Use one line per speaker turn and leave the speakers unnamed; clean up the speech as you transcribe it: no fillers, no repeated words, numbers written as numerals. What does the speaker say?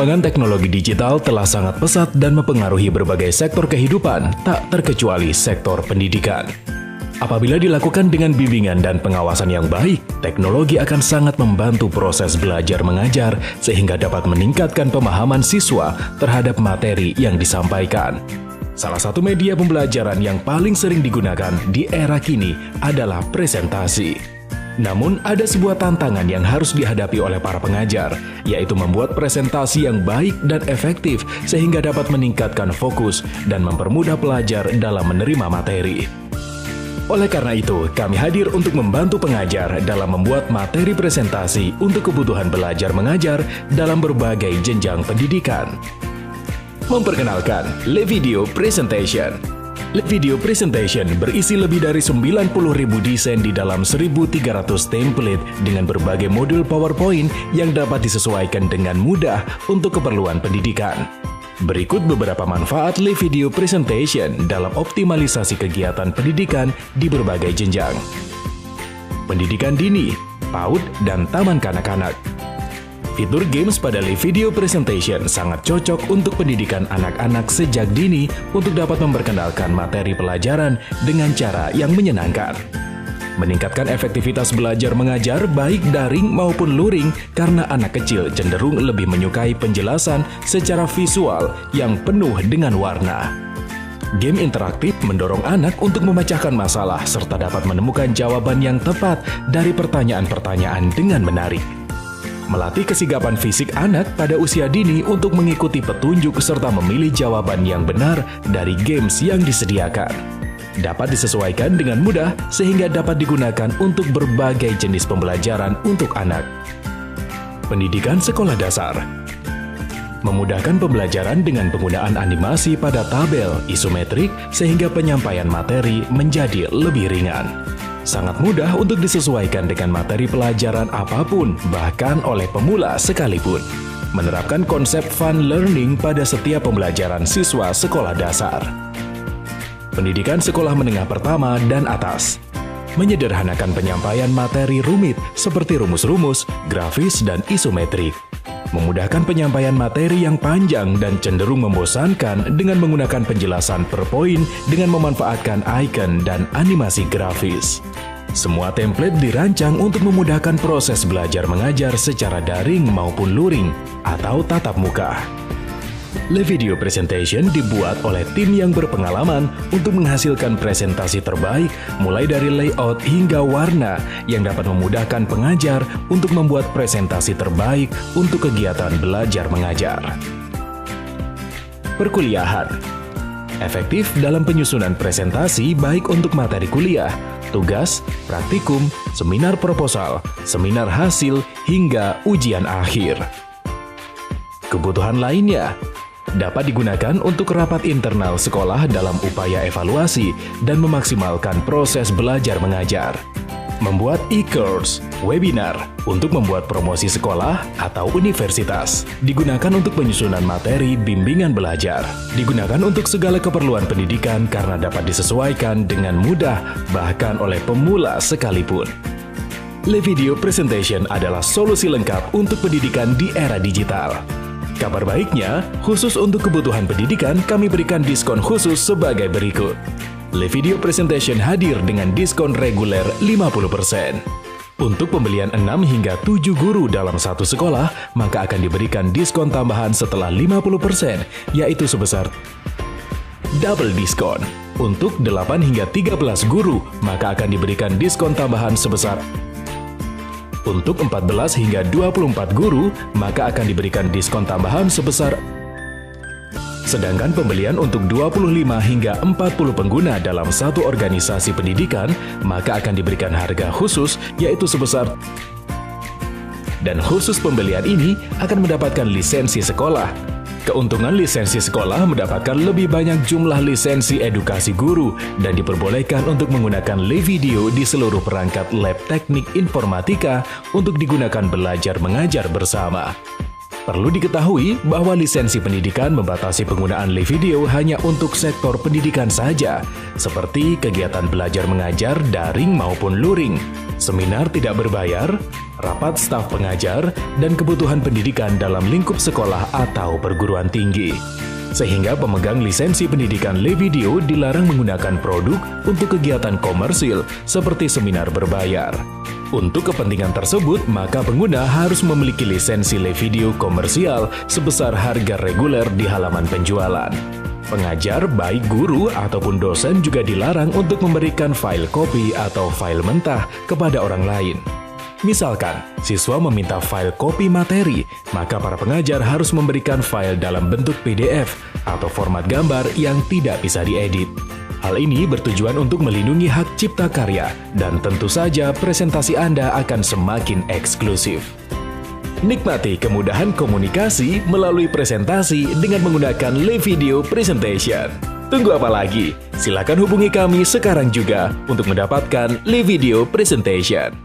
Perkembangan teknologi digital telah sangat pesat dan mempengaruhi berbagai sektor kehidupan, tak terkecuali sektor pendidikan. Apabila dilakukan dengan bimbingan dan pengawasan yang baik, teknologi akan sangat membantu proses belajar mengajar sehingga dapat meningkatkan pemahaman siswa terhadap materi yang disampaikan. Salah satu media pembelajaran yang paling sering digunakan di era kini adalah presentasi. Namun, ada sebuah tantangan yang harus dihadapi oleh para pengajar, yaitu membuat presentasi yang baik dan efektif sehingga dapat meningkatkan fokus dan mempermudah pelajar dalam menerima materi. Oleh karena itu, kami hadir untuk membantu pengajar dalam membuat materi presentasi untuk kebutuhan belajar mengajar dalam berbagai jenjang pendidikan. Memperkenalkan LeVideo Presentation. LeVideo Presentation berisi lebih dari 90.000 desain di dalam 1.300 template dengan berbagai modul PowerPoint yang dapat disesuaikan dengan mudah untuk keperluan pendidikan. Berikut beberapa manfaat LeVideo Presentation dalam optimalisasi kegiatan pendidikan di berbagai jenjang. Pendidikan dini, PAUD, dan taman kanak-kanak. Fitur games pada LeVideo Presentation sangat cocok untuk pendidikan anak-anak sejak dini untuk dapat memperkenalkan materi pelajaran dengan cara yang menyenangkan. Meningkatkan efektivitas belajar mengajar baik daring maupun luring karena anak kecil cenderung lebih menyukai penjelasan secara visual yang penuh dengan warna. Game interaktif mendorong anak untuk memecahkan masalah serta dapat menemukan jawaban yang tepat dari pertanyaan-pertanyaan dengan menarik. Melatih kesigapan fisik anak pada usia dini untuk mengikuti petunjuk serta memilih jawaban yang benar dari games yang disediakan. Dapat disesuaikan dengan mudah sehingga dapat digunakan untuk berbagai jenis pembelajaran untuk anak. Pendidikan sekolah dasar. Memudahkan pembelajaran dengan penggunaan animasi pada tabel isometrik sehingga penyampaian materi menjadi lebih ringan. Sangat mudah untuk disesuaikan dengan materi pelajaran apapun, bahkan oleh pemula sekalipun. Menerapkan konsep fun learning pada setiap pembelajaran siswa sekolah dasar. Pendidikan sekolah menengah pertama dan atas. Menyederhanakan penyampaian materi rumit seperti rumus-rumus, grafis, dan isometrik. Memudahkan penyampaian materi yang panjang dan cenderung membosankan dengan menggunakan penjelasan per poin dengan memanfaatkan icon dan animasi grafis. Semua template dirancang untuk memudahkan proses belajar mengajar secara daring maupun luring atau tatap muka. LeVideo Presentation dibuat oleh tim yang berpengalaman untuk menghasilkan presentasi terbaik mulai dari layout hingga warna yang dapat memudahkan pengajar untuk membuat presentasi terbaik untuk kegiatan belajar mengajar. Perkuliahan. Efektif dalam penyusunan presentasi baik untuk materi kuliah, tugas, praktikum, seminar proposal, seminar hasil, hingga ujian akhir. Kebutuhan lainnya dapat digunakan untuk rapat internal sekolah dalam upaya evaluasi dan memaksimalkan proses belajar mengajar. Membuat e-course, webinar, untuk membuat promosi sekolah atau universitas. Digunakan untuk penyusunan materi bimbingan belajar. Digunakan untuk segala keperluan pendidikan karena dapat disesuaikan dengan mudah bahkan oleh pemula sekalipun. LeVideo Presentation adalah solusi lengkap untuk pendidikan di era digital. Kabar baiknya, khusus untuk kebutuhan pendidikan, kami berikan diskon khusus sebagai berikut. LeVideo Presentation hadir dengan diskon reguler 50%. Untuk pembelian 6 hingga 7 guru dalam satu sekolah, maka akan diberikan diskon tambahan setelah 50%, yaitu sebesar double diskon. Untuk 8 hingga 13 guru, maka akan diberikan diskon tambahan sebesar. Untuk 14 hingga 24 guru, maka akan diberikan diskon tambahan sebesar. Sedangkan pembelian untuk 25 hingga 40 pengguna dalam satu organisasi pendidikan, maka akan diberikan harga khusus yaitu sebesar. Dan khusus pembelian ini akan mendapatkan lisensi sekolah. Keuntungan lisensi sekolah mendapatkan lebih banyak jumlah lisensi edukasi guru dan diperbolehkan untuk menggunakan LeVideo di seluruh perangkat lab teknik informatika untuk digunakan belajar mengajar bersama. Perlu diketahui bahwa lisensi pendidikan membatasi penggunaan LeVideo hanya untuk sektor pendidikan saja, seperti kegiatan belajar mengajar daring maupun luring, seminar tidak berbayar, rapat staf pengajar, dan kebutuhan pendidikan dalam lingkup sekolah atau perguruan tinggi. Sehingga pemegang lisensi pendidikan Le-Video dilarang menggunakan produk untuk kegiatan komersil seperti seminar berbayar. Untuk kepentingan tersebut, maka pengguna harus memiliki lisensi Le-Video komersial sebesar harga reguler di halaman penjualan. Pengajar, baik guru ataupun dosen juga dilarang untuk memberikan file kopi atau file mentah kepada orang lain. Misalkan, siswa meminta file kopi materi, maka para pengajar harus memberikan file dalam bentuk PDF atau format gambar yang tidak bisa diedit. Hal ini bertujuan untuk melindungi hak cipta karya, dan tentu saja presentasi Anda akan semakin eksklusif. Nikmati kemudahan komunikasi melalui presentasi dengan menggunakan Le-Video Presentation. Tunggu apa lagi? Silakan hubungi kami sekarang juga untuk mendapatkan Le-Video Presentation.